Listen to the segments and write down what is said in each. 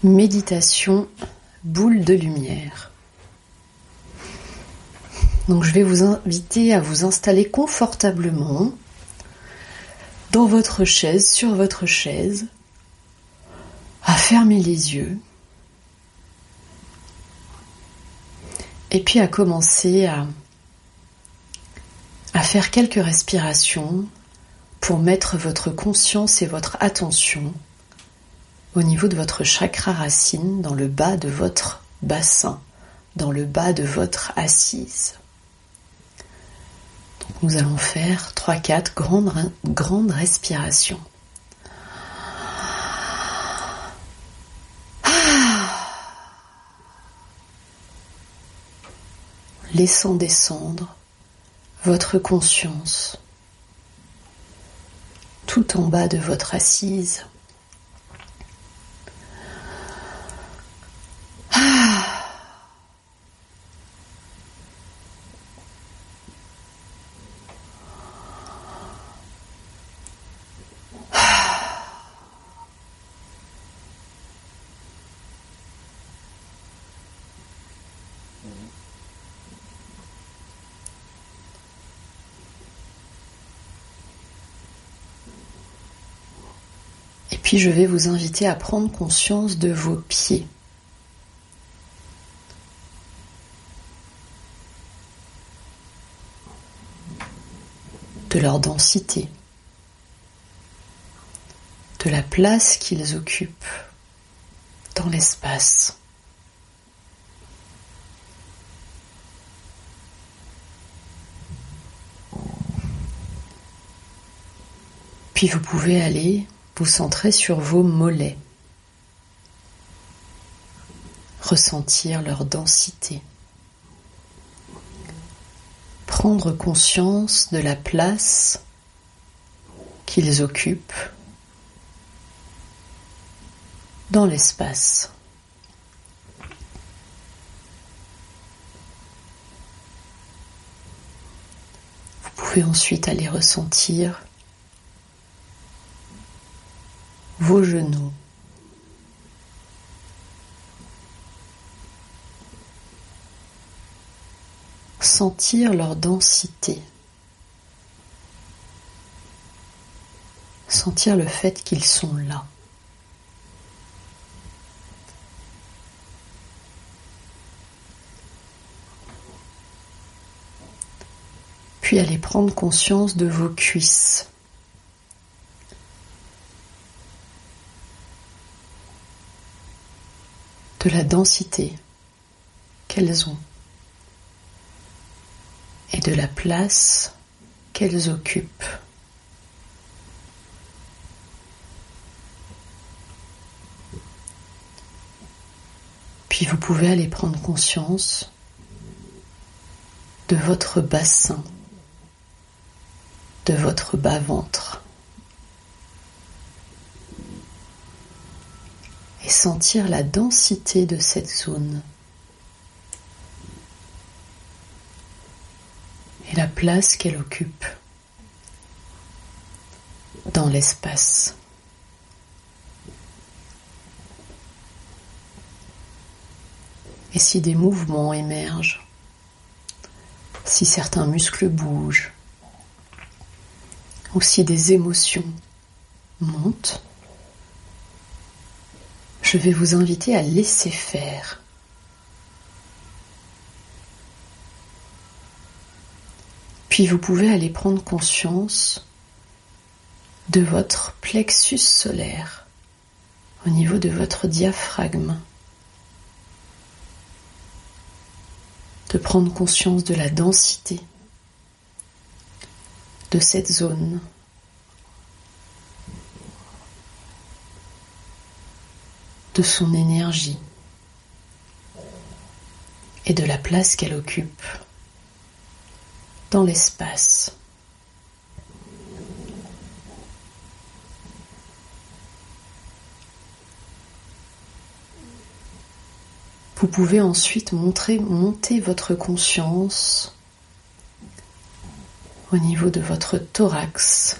Méditation boule de lumière. Donc je vais vous inviter à vous installer confortablement dans votre chaise, sur votre chaise, à fermer les yeux et puis à commencer à faire quelques respirations pour mettre votre conscience et votre attention au niveau de votre chakra racine, dans le bas de votre bassin, dans le bas de votre assise. Donc nous allons faire 3-4 grandes respirations. Laissant descendre votre conscience tout en bas de votre assise. Et puis je vais vous inviter à prendre conscience de vos pieds. De leur densité, de la place qu'ils occupent dans l'espace. Puis vous pouvez aller vous centrer sur vos mollets, ressentir leur densité, prendre conscience de la place qu'ils occupent dans l'espace. Vous pouvez ensuite aller ressentir vos genoux, sentir leur densité, sentir le fait qu'ils sont là. Puis allez prendre conscience de vos cuisses. De la densité qu'elles ont et de la place qu'elles occupent. Puis vous pouvez aller prendre conscience de votre bassin, de votre bas-ventre. Et sentir la densité de cette zone et la place qu'elle occupe dans l'espace. Et si des mouvements émergent, si certains muscles bougent, ou si des émotions montent, je vais vous inviter à laisser faire. Puis vous pouvez aller prendre conscience de votre plexus solaire au niveau de votre diaphragme. De prendre conscience de la densité de cette zone. De son énergie et de la place qu'elle occupe dans l'espace. Vous pouvez ensuite monter votre conscience au niveau de votre thorax,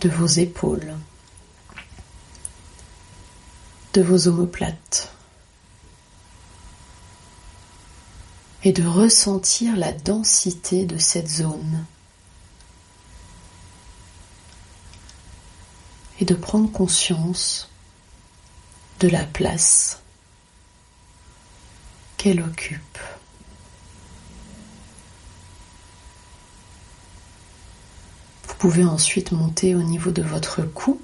de vos épaules, de vos omoplates, et de ressentir la densité de cette zone et de prendre conscience de la place qu'elle occupe. Vous pouvez ensuite monter au niveau de votre cou,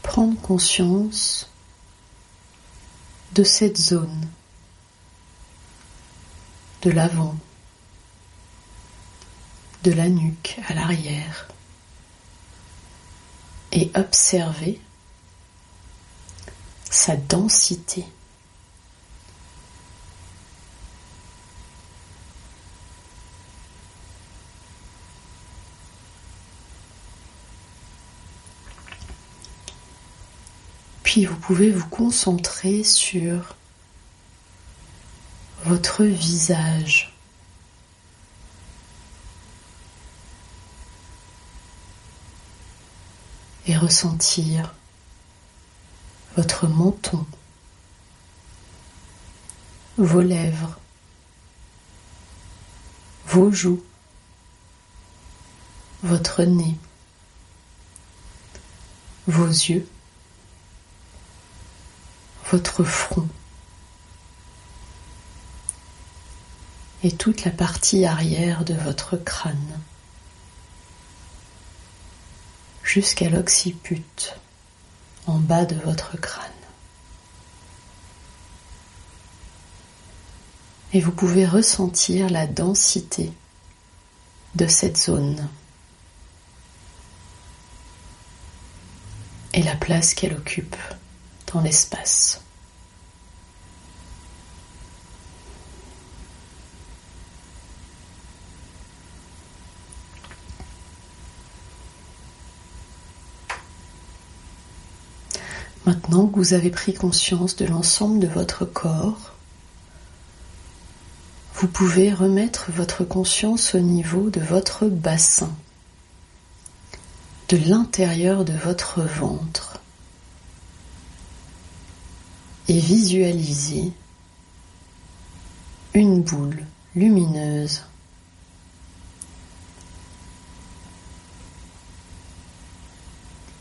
prendre conscience de cette zone, de l'avant, de la nuque à l'arrière, et observer sa densité. Puis vous pouvez vous concentrer sur votre visage. Et ressentir votre menton, vos lèvres, vos joues, votre nez, vos yeux, votre front et toute la partie arrière de votre crâne jusqu'à l'occiput en bas de votre crâne. Et vous pouvez ressentir la densité de cette zone et la place qu'elle occupe dans l'espace. Maintenant que vous avez pris conscience de l'ensemble de votre corps, vous pouvez remettre votre conscience au niveau de votre bassin, de l'intérieur de votre ventre, et visualiser une boule lumineuse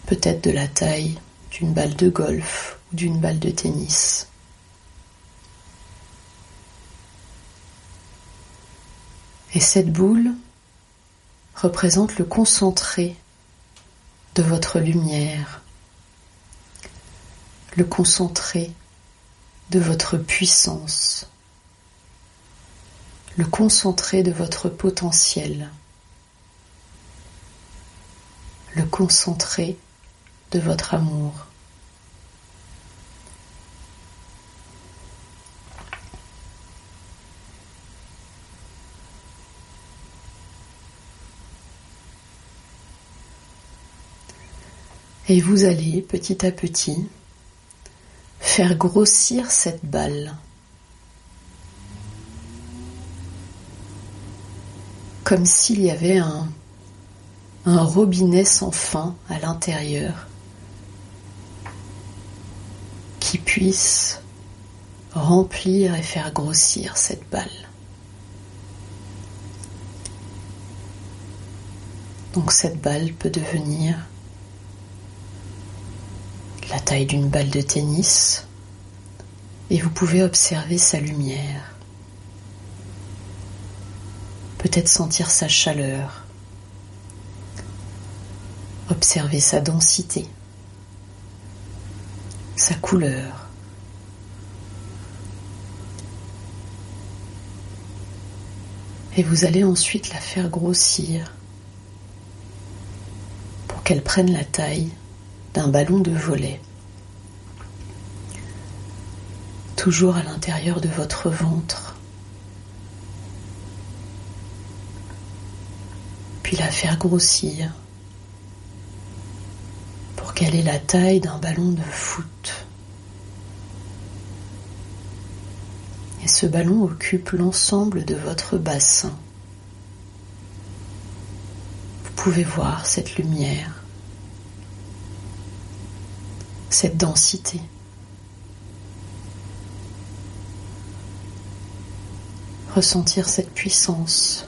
peut-être de la taille d'une balle de golf ou d'une balle de tennis. Et cette boule représente le concentré de votre lumière, le concentré de votre puissance, le concentré de votre potentiel, le concentré de votre amour. Et vous allez petit à petit faire grossir cette balle, comme s'il y avait un robinet sans fin à l'intérieur qui puisse remplir et faire grossir cette balle. Donc cette balle peut devenir la taille d'une balle de tennis et vous pouvez observer sa lumière, peut-être sentir sa chaleur, observer sa densité, sa couleur. Et vous allez ensuite la faire grossir pour qu'elle prenne la taille d'un ballon de volley, toujours à l'intérieur de votre ventre, puis la faire grossir pour qu'elle ait la taille d'un ballon de foot. Et ce ballon occupe l'ensemble de votre bassin. pouvez voir cette lumière, cette densité. Ressentir cette puissance.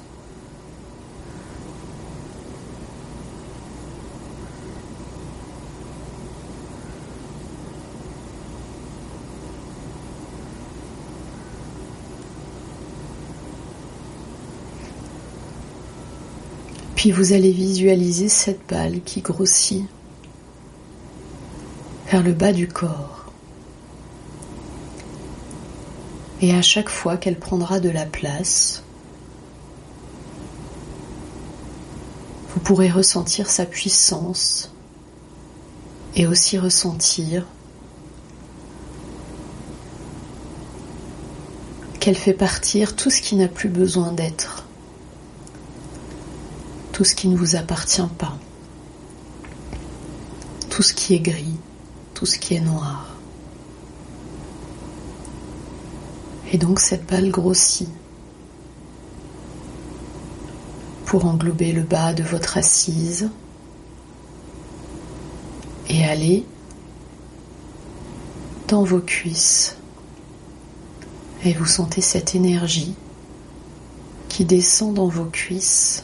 Puis vous allez visualiser cette balle qui grossit vers le bas du corps. Et à chaque fois qu'elle prendra de la place, vous pourrez ressentir sa puissance et aussi ressentir qu'elle fait partir tout ce qui n'a plus besoin d'être. Tout ce qui ne vous appartient pas, tout ce qui est gris, tout ce qui est noir. Et donc cette balle grossit pour englober le bas de votre assise et aller dans vos cuisses. Et vous sentez cette énergie qui descend dans vos cuisses,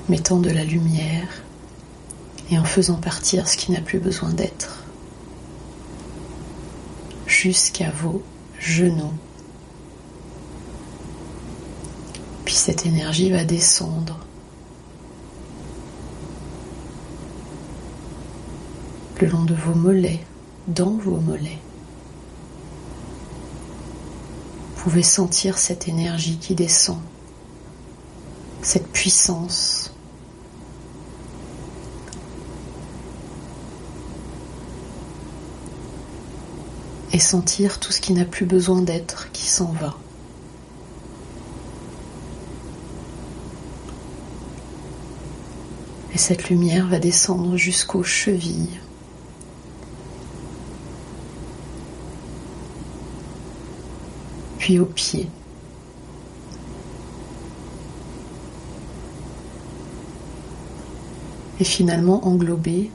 mettant de la lumière et en faisant partir ce qui n'a plus besoin d'être, jusqu'à vos genoux. Puis cette énergie va descendre le long de vos mollets, dans vos mollets. Vous pouvez sentir cette énergie qui descend, cette puissance. Et sentir tout ce qui n'a plus besoin d'être, qui s'en va. Et cette lumière va descendre jusqu'aux chevilles. Puis aux pieds. Et finalement englober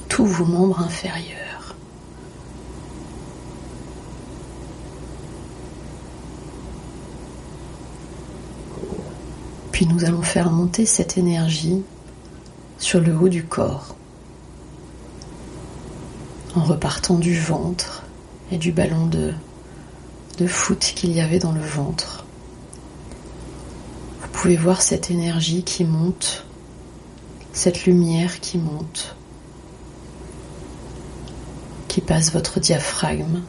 tous vos membres inférieurs. Puis nous allons faire monter cette énergie sur le haut du corps, en repartant du ventre et du ballon de foot qu'il y avait dans le ventre. Vous pouvez voir cette énergie qui monte, cette lumière qui monte, qui passe votre diaphragme,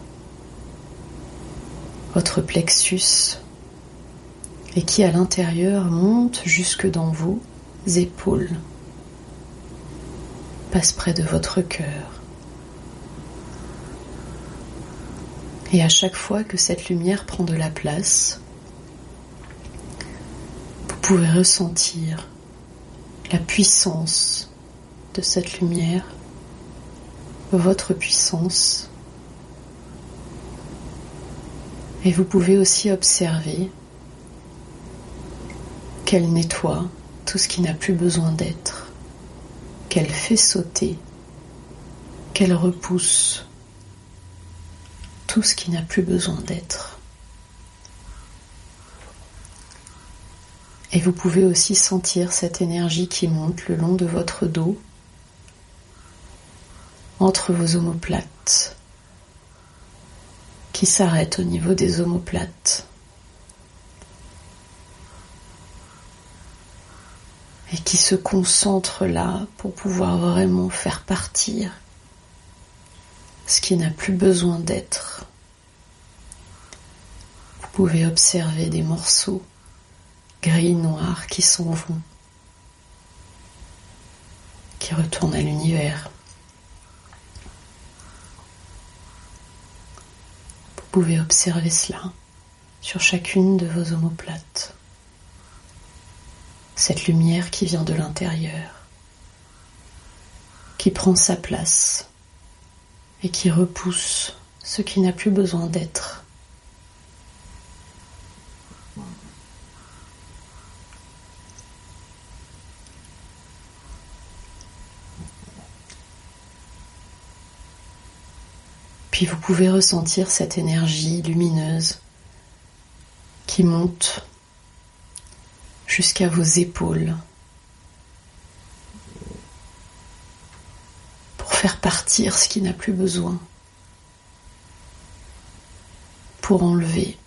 votre plexus, et qui à l'intérieur monte jusque dans vos épaules, passe près de votre cœur. Et à chaque fois que cette lumière prend de la place, vous pouvez ressentir la puissance de cette lumière, votre puissance, et vous pouvez aussi observer qu'elle nettoie tout ce qui n'a plus besoin d'être, qu'elle fait sauter, qu'elle repousse tout ce qui n'a plus besoin d'être. Et vous pouvez aussi sentir cette énergie qui monte le long de votre dos, entre vos omoplates, qui s'arrête au niveau des omoplates, et qui se concentre là pour pouvoir vraiment faire partir ce qui n'a plus besoin d'être. Vous pouvez observer des morceaux gris noirs qui s'en vont, qui retournent à l'univers. Vous pouvez observer cela sur chacune de vos omoplates. Cette lumière qui vient de l'intérieur, qui prend sa place et qui repousse ce qui n'a plus besoin d'être. Puis vous pouvez ressentir cette énergie lumineuse qui monte jusqu'à vos épaules pour faire partir ce qui n'a plus besoin, pour enlever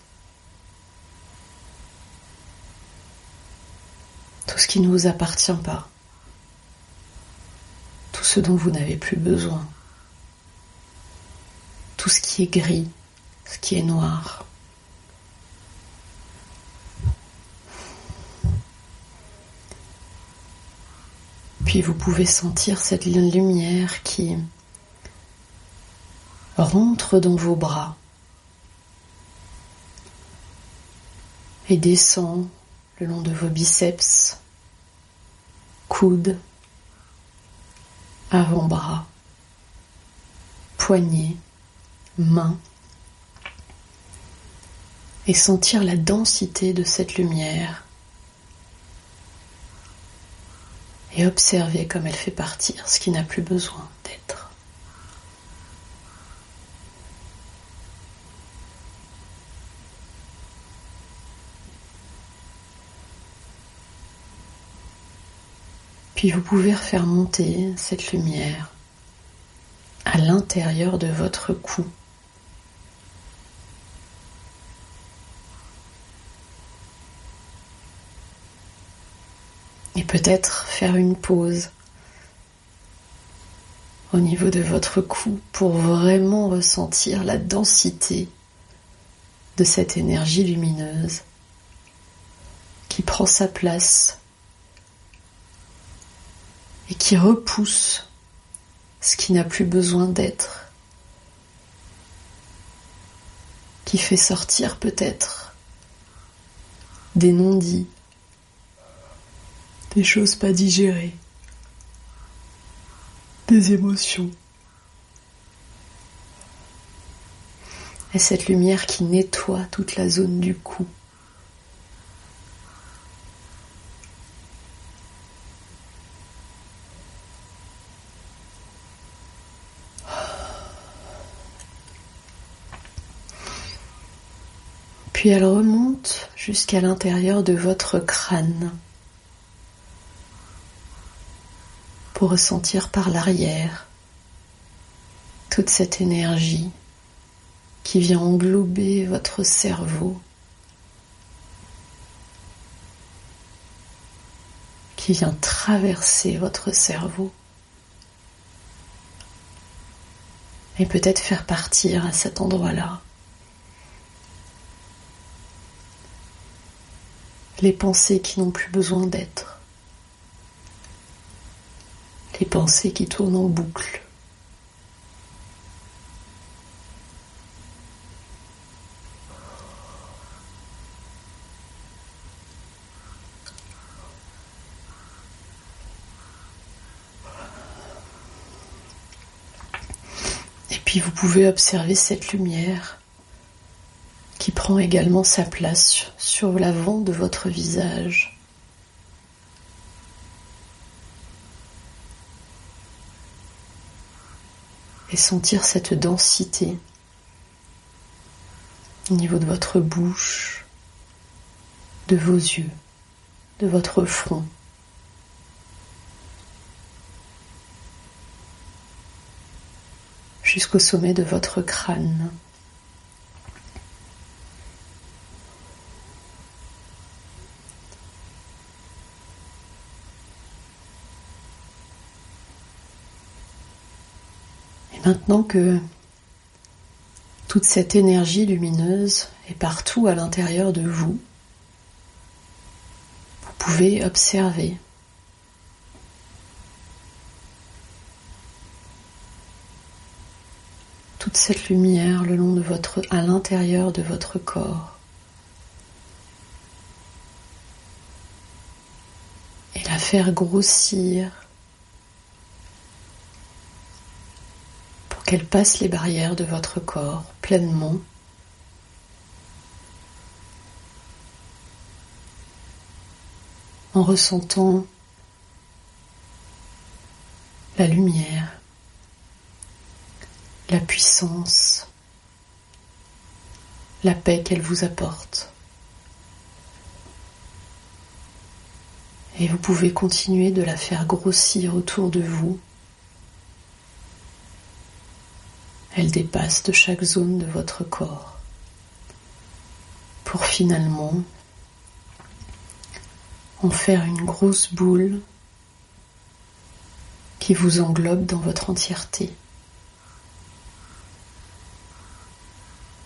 tout ce qui ne vous appartient pas, tout ce dont vous n'avez plus besoin, tout ce qui est gris, ce qui est noir. Puis vous pouvez sentir cette lumière qui rentre dans vos bras et descend le long de vos biceps, coudes, avant-bras, poignets, mains, et sentir la densité de cette lumière et observer comme elle fait partir ce qui n'a plus besoin d'être. Puis vous pouvez refaire monter cette lumière à l'intérieur de votre cou. Et peut-être faire une pause au niveau de votre cou pour vraiment ressentir la densité de cette énergie lumineuse qui prend sa place et qui repousse ce qui n'a plus besoin d'être, qui fait sortir peut-être des non-dits, des choses pas digérées, des émotions. Et cette lumière qui nettoie toute la zone du cou. Puis elle remonte jusqu'à l'intérieur de votre crâne pour ressentir par l'arrière toute cette énergie qui vient englober votre cerveau, qui vient traverser votre cerveau et peut-être faire partir à cet endroit-là les pensées qui n'ont plus besoin d'être, les pensées qui tournent en boucle. Et puis vous pouvez observer cette lumière qui prend également sa place sur l'avant de votre visage. Et sentir cette densité au niveau de votre bouche, de vos yeux, de votre front. Jusqu'au sommet de votre crâne. Maintenant que toute cette énergie lumineuse est partout à l'intérieur de vous, vous pouvez observer toute cette lumière le long de à l'intérieur de votre corps et la faire grossir qu'elle passe les barrières de votre corps pleinement, en ressentant la lumière, la puissance la paix qu'elle vous apporte. Et vous pouvez continuer de la faire grossir autour de vous. Elle dépasse de chaque zone de votre corps pour finalement en faire une grosse boule qui vous englobe dans votre entièreté.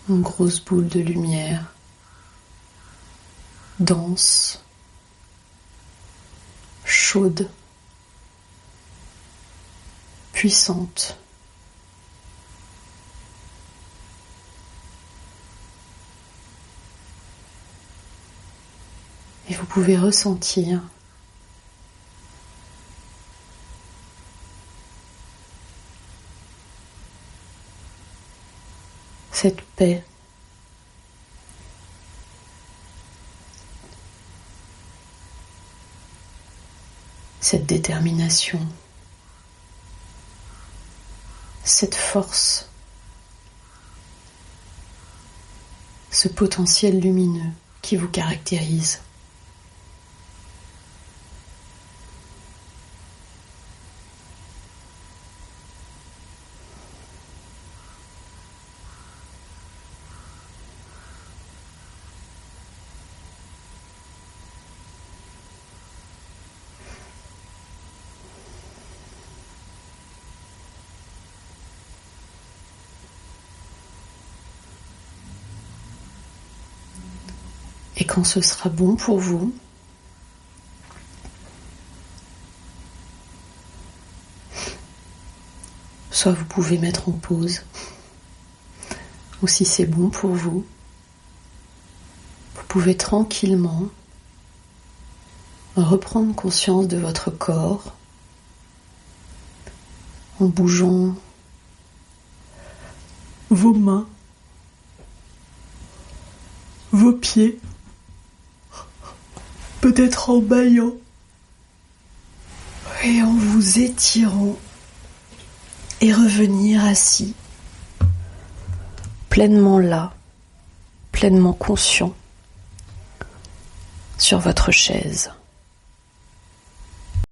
Une grosse boule de lumière, dense, chaude, puissante. Et vous pouvez ressentir cette paix, cette détermination, cette force, ce potentiel lumineux qui vous caractérise. Et quand ce sera bon pour vous, soit vous pouvez mettre en pause, ou si c'est bon pour vous, vous pouvez tranquillement reprendre conscience de votre corps en bougeant vos mains, vos pieds, peut-être en bâillant et en vous étirant et revenir assis, pleinement là, pleinement conscient sur votre chaise.